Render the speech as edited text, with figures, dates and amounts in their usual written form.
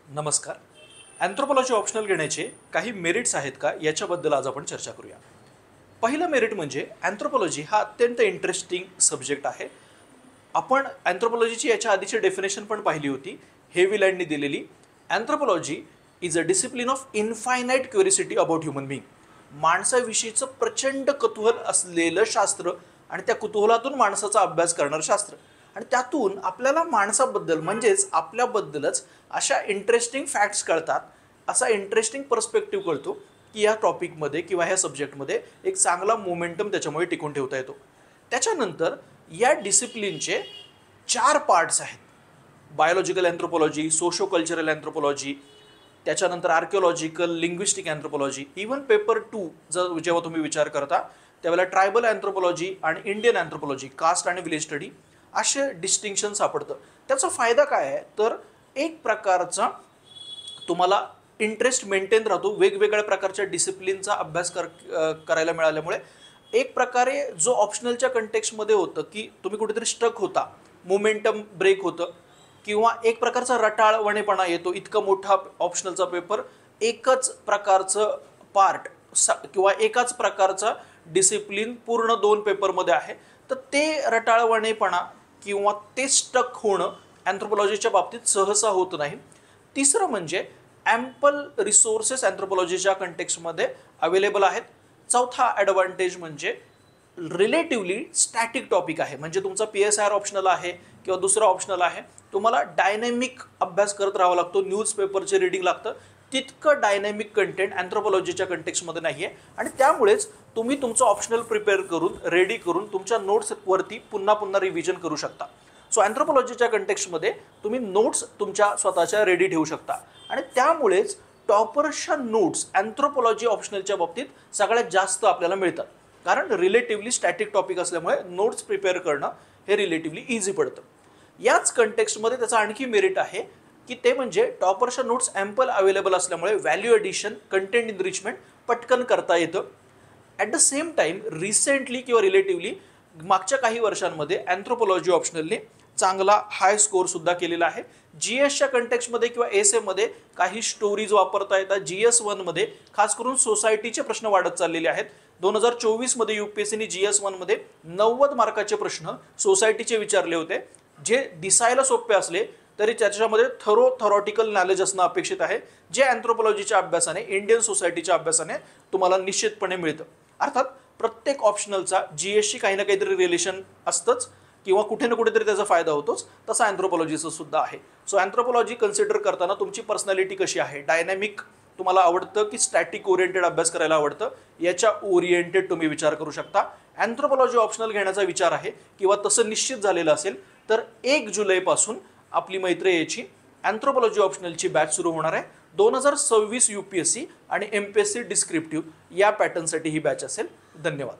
नमस्कार. Anthropology optional घेण्याचे काही मेरिट्स आहेत का याच्याबद्दल आज आपण चर्चा करूया. पहिलं मेरिट म्हणजे अँथ्रोपॉलॉजी हा अत्यंत इंटरेस्टिंग सब्जेक्ट आहे. आपण अँथ्रोपॉलॉजीची याच्या आधीची डेफिनेशन पण पाहिली होती हेवी लँडनी दिलेली. Anthropology is a discipline of infinite curiosity about human being. माणसाविषयीचं प्रचंड कुतूहल असलेलं शास्त्र आणि त्या कुतूहलातून माणसाचा अभ्यास करणारं शास्त्र आणि त्यातून आपल्याला माणसाबद्दल म्हणजेच आपल्याबद्दलच अशा इंटरेस्टिंग फॅक्ट्स कळतात, असा इंटरेस्टिंग पर्स्पेक्टिव्ह कळतो की या टॉपिकमध्ये किंवा ह्या सब्जेक्टमध्ये एक चांगला मोमेंटम त्याच्यामुळे टिकून ठेवता येतो. त्याच्यानंतर या डिसिप्लिनचे 4 पार्ट्स आहेत. Biological anthropology, socio cultural anthropology, त्याच्यानंतर archaeological, linguistic anthropology, even paper 2 जेव्हा तुम्ही विचार करता त्यावेळेला ट्रायबल अँथ्रोपॉलॉजी आणि इंडियन अँथ्रोपॉलॉजी, कास्ट आणि विलेज स्टडी असे डिस्टिंक्शन सापडतं. त्याचा फायदा काय आहे तर एक प्रकारचा तुम्हाला इंटरेस्ट मेंटेन राहतो. वेगवेगळ्या प्रकारच्या डिसिप्लिनचा अभ्यास करायला मिळाल्यामुळे एक प्रकारे जो ऑप्शनलच्या कंटेक्स्टमध्ये होतं की तुम्ही कुठेतरी स्टक होता, मोमेंटम ब्रेक होतं किंवा एक प्रकारचा रटाळवणेपणा येतो. इतका मोठा ऑप्शनलचा पेपर एकच प्रकारचं पार्ट किंवा एकाच प्रकारचा डिसिप्लिन पूर्ण 2 पेपरमध्ये आहे, तर ते रटाळवणेपणा किंवा ते स्टक होणं अँथ्रोपॉलॉजीच्या बाबतीत सहसा होत नाही. तिसरं म्हणजे ॲम्पल रिसोर्सेस अँथ्रोपॉलॉजीच्या कंटेक्स्टमध्ये अवेलेबल आहेत. चौथा ॲडव्हान्टेज म्हणजे रिलेटिव्हली स्टॅटिक टॉपिक आहे. म्हणजे तुमचा PSR ऑप्शनल आहे किंवा दुसरा ऑप्शनल आहे, तुम्हाला डायनॅमिक अभ्यास करत राहावा लागतो. न्यूजपेपरचे रीडिंग लागतं. तितकं डायनॅमिक कंटेंट अँथ्रोपॉलॉजीच्या कंटेक्स्टमध्ये नाही आहे आणि त्यामुळेच तुम्ही तुमचं ऑप्शनल प्रिपेअर करून रेडी करून तुमच्या नोट्सवरती पुन्हा पुन्हा रिव्हिजन करू शकता. सो अँथ्रोपॉलॉजीच्या कंटेक्स्टमध्ये तुम्ही नोट्स तुमच्या स्वतःच्या रेडी ठेवू शकता आणि त्यामुळेच टॉपर्सच्या नोट्स अँथ्रोपॉलॉजी ऑप्शनलच्या बाबतीत सगळ्यात जास्त आपल्याला मिळतात. कारण रिलेटिव्हली स्टॅटिक टॉपिक असल्यामुळे नोट्स प्रिपेअर करणं हे रिलेटिव्हली इझी पडतं. याच कंटेक्स्टमध्ये त्याचा आणखी मेरिट आहे की ते म्हणजे टॉपर्सच्या नोट्स ॲम्पल अवेलेबल असल्यामुळे व्हॅल्यू ॲडिशन, कंटेंट इनरिचमेंट पटकन करता येतं. At the same time recently किंवा रिलेटिव्हली मागच्या काही वर्षांमध्ये अँथ्रोपॉलॉजी ऑप्शनलने चांगला हाय स्कोअरसुद्धा केलेला आहे. GSच्या कंटेक्स्टमध्ये किंवा एसएमध्ये काही स्टोरीज वापरता येतात. GS1मध्ये खास करून सोसायटीचे प्रश्न वाढत चाललेले आहेत. 2024मध्ये UPSCने GS1मध्ये 90 मार्काचे प्रश्न सोसायटीचे विचारले होते, जे दिसायला सोपे असले तरी त्याच्यामध्ये थॉरॉटिकल नॉलेज असणं अपेक्षित आहे, जे अँथ्रोपॉलॉजीच्या अभ्यासाने, इंडियन सोसायटीच्या अभ्यासाने तुम्हाला निश्चितपणे मिळतं. अर्थात प्रत्येक ऑप्शनलचा GSशी काही ना काहीतरी रिलेशन असतंच किंवा कुठे ना कुठेतरी त्याचा फायदा होतोच, तसा अँथ्रोपॉलॉजीचं सुद्धा आहे. सो अँथ्रोपॉलॉजी कन्सिडर करताना तुमची पर्सनॅलिटी कशी आहे, डायनॅमिक तुम्हाला आवडतं की स्टॅटिक ओरिएंटेड अभ्यास करायला आवडतं, याच्या ओरिएंटेड तुम्ही विचार करू शकता. अँथ्रोपॉलॉजी ऑप्शनल घेण्याचा विचार आहे किंवा तसं निश्चित झालेलं असेल तर 1 जुलैपासून आपली मैत्रियेची अँथ्रोपॉलॉजी ऑप्शनलची बॅच सुरू होणार आहे. 2026 UPSC आणि MPSC डिस्क्रिप्टिव्ह या पॅटर्नसाठी ही बॅच असेल. धन्यवाद.